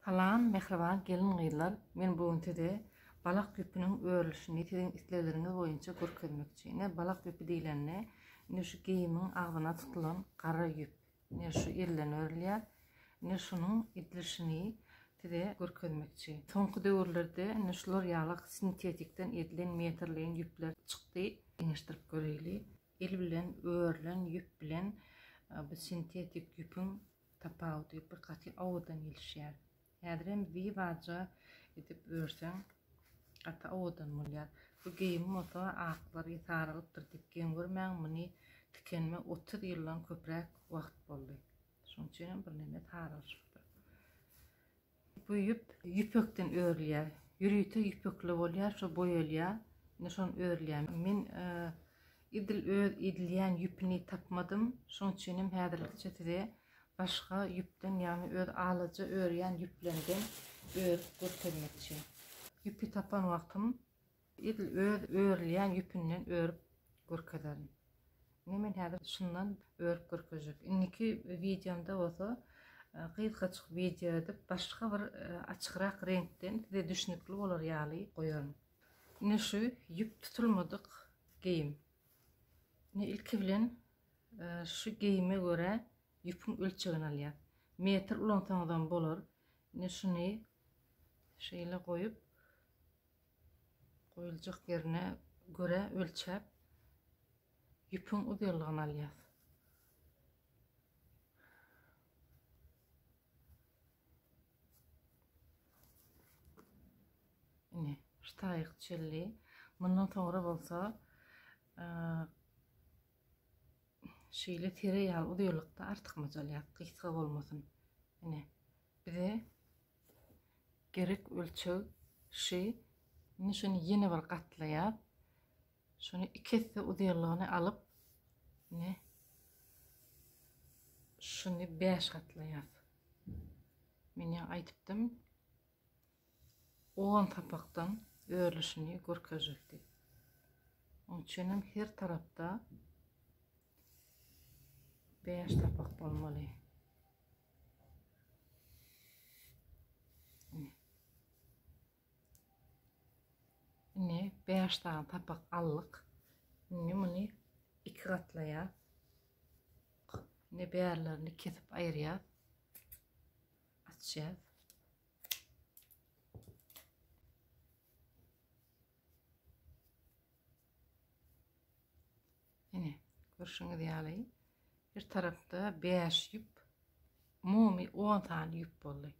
Salam, mehriban gelin gıylar. Men bugünkide balak güpünün örülüşini teden isleleriniz boyunca görkezmekçiyim. Balak güpü diýilende ne şu geyimin agdyna tutulan qara güp, ne şu irlen örülýär, ne şunun idilişini tede görkezmekçi. Soňky döwürlerde ne şular ýalyk sintetikden edilen meterleýin güpler çykdy. Eňişdirip göreli. El bilen örülen güp bilen bu sintetik güpün tapawudy bir gaty awdan gelişýär. Häzirem bir baca edip örsen ata awdan bolýar. Bu geyim mota aklary sarılıpdyr dipken görmäň muny tikenme 30 ýyldan köprek wagt boldy. Şoň üçin bir näme taralşypdyr. Bu ýüpekden örülýär. Ýürüýte ýüpekli bolýar, şo boýalýar. Ne şon örülýär. Men idilýän ýüpini tapmadym. Şoň üçin häzirlikçe tide başga ýüpden ýani öz alyjy örýän ýüplenden görkezmekçi. Ýüpi tapan wagtym idil öz örülýän ýüpünden örüp görkezerim. Men häzir şundan örüp görkezjek. Inniki videomda bolsa gysgaçyk video edip başga bir açyqrak renkden de düşnükli bolar ýaly goýarym. Ne şu ýüp tutulmadyk geyim. Ne ilki bilen şu geyime göre ýüpüň ölçegini alýar. Meter ulantaňdan bolar. Ne şuny şeýle goýup goýuljak ýerine göre ölçäp ýüpüň uzunlygyny alýar. Ne, ştaýyk çelli. Mundan soňra bolsa şeýle tere ýaly uzunlykda artykmaz alýar, gysga bolmasyn. Ene, bize gerek ölçeg şi, şunu ýene bir gatlaýar. Şunu ikisi uzunlygyny alyp, ne? Şunu 5 gatlaýar. Men aýdypdym, 10 tapakdan örülüşini görkezjekdi. Onuň üçin her tarapda 5 tapak bolmaly. Ne 5 tane tapak allyk. Muny 2 gatlaýar. Ne bärlerini kesip aýrýar. Açýar. Ene, görüşüňiz ýaly. Bir tarafta 5 ýüp, umumy 10 tane ýüp boldy.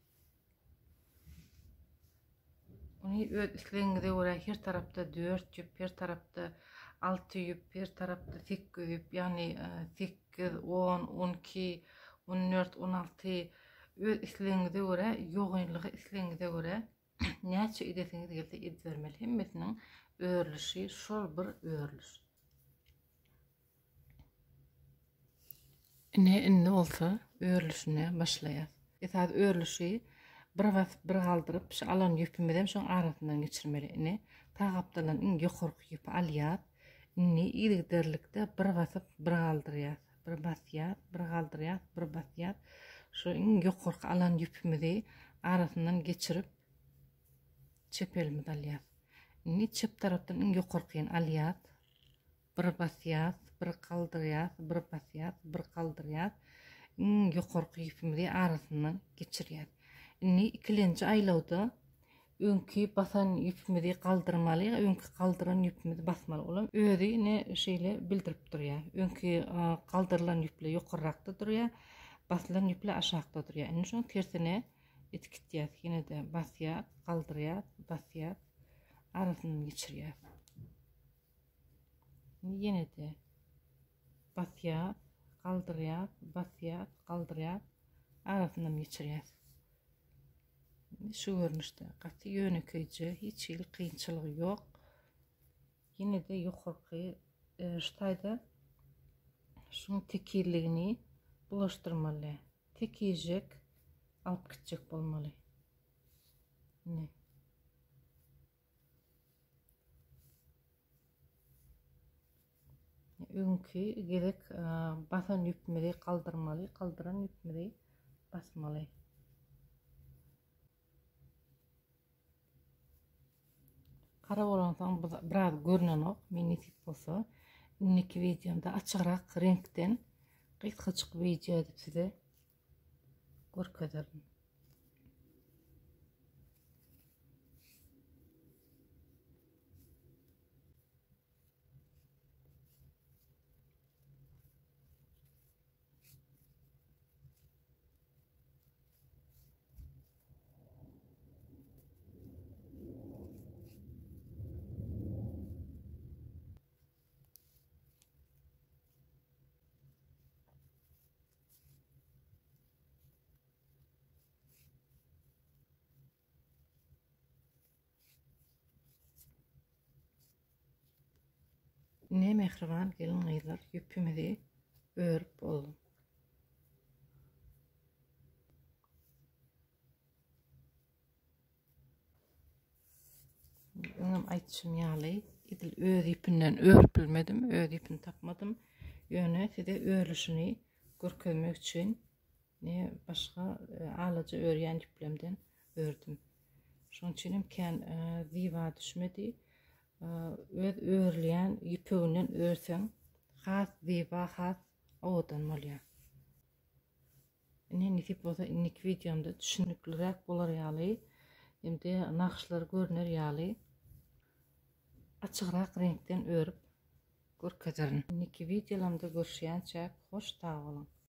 Ony öz islegiňize görä her tarapda 4 ýüp, her tarapda 6 ýüp, her tarapda 8 ýüp, ýani 8, 10, 12, 14, 16 öz islegiňize görä, ýogynlygy islegiňize görä näçe edesiňiz gelse edip bermeli. Hemmesiniň örülüşi şol bir örülüş. Ne olsa örülüşüne başlaýar. Esas örülüşi bir galdyryp şu alan ýüpümizden şoň arasyndan geçirmeli. Ne tagapdalan iň ýokarky ýüpü alýar. Ne ýigderlikde bir basyp bir galdyrýar. Bir basýar, bir galdyrýar, bir basýar. Şu iň ýokarky alan ýüpümizi arasyndan geçirip çepelimiz alýar. Ne çep tarapdan iň ýokarkyny alýar. Bir basýar, bir galdyrýar, bir basýar, bir galdyrýar. Iň ýokarky ýüpümizi arasyndan geçirýär. Ne ikilenji aýlawda öňki basan ýüpümizi galdyrmaly, öňki galdyran ýüpümizi basmaly bolan. Özi ne şeýle bildirip durýar. Öňki galdyrylan ýüpler ýokarrakda durýar, basylan ýüpler aşagda durýar. Ene şoň tersine etiketýär. Ýene de basýar, galdyrýar, basýar, arasyndan geçirýär. Ýene de basýar, galdyrýar, basýar, galdyrýar, arasyndan geçirýär. Şu görünüşde gaty ýönekeýje, hiç kynçylygy ýok. Ýene de ýokarky ştaýda şuň tekilligini bulaşdyrmaly. Tekijek alyp gitjek bolmaly. Ne? Öňki gerek basan ýüpmeli galdyrmaly, galdyran ýüpmeli basmaly. qarab olansan biraz görünenok mini tip bolsa inniki videomda açıqraq renkten qıytqıçıq video edip size görkezerdim. Ne mehriban gelin aylar yüpümüzü örüp oldum. Benim aytışım yağlı. İdil öz ipinden örüp bilmedim. Öz ipini tapmadım. Yöne size örülüşünü görkezmek için ne başka alaca öryen iplemden ördüm. Şunun için imkan ziva düşmedi. Öz örleyen ipinden örsen has ziva has odan molya. Ne nisip olsa innik videomda düşünüklürek bolar yağlı. Hem de nakışlar görünür yağlı. Açıqraq renkten örüp görkezerin. İnniki videolarımda görüşýänçä hoş sag bolun.